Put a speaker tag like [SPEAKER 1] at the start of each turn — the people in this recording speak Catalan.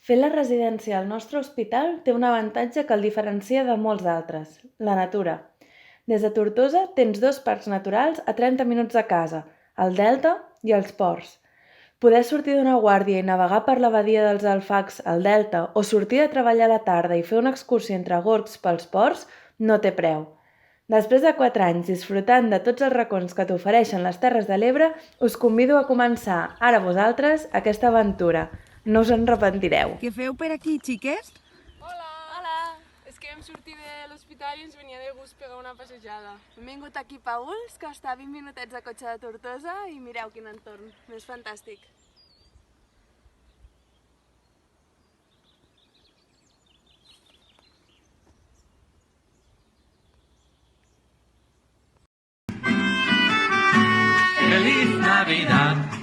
[SPEAKER 1] Fer la residència al nostre hospital té un avantatge que el diferencia de molts d'altres: la natura. Des de Tortosa tens 2 parcs naturals a 30 minuts de casa, el Delta i els Ports. Poder sortir d'una guàrdia i navegar per la badia dels Alfacs al Delta o sortir de treballar a la tarda i fer una excursió entre gorgs pels ports no té preu. Després de 4 anys disfrutant de tots els racons que t'ofereixen les Terres de l'Ebre, us convido a començar, ara vosaltres, aquesta aventura. No us en arrepentireu.
[SPEAKER 2] Què feu per aquí, xiques?
[SPEAKER 3] Hola!
[SPEAKER 4] Hola!
[SPEAKER 3] És que vam sortir de l'hospital i ens venia de gust pegar una passejada.
[SPEAKER 4] Hem vingut aquí a Paüls, que està a 20 minutets de cotxe de Tortosa, i mireu quin entorn, més fantàstic.
[SPEAKER 5] Feliz Navidad.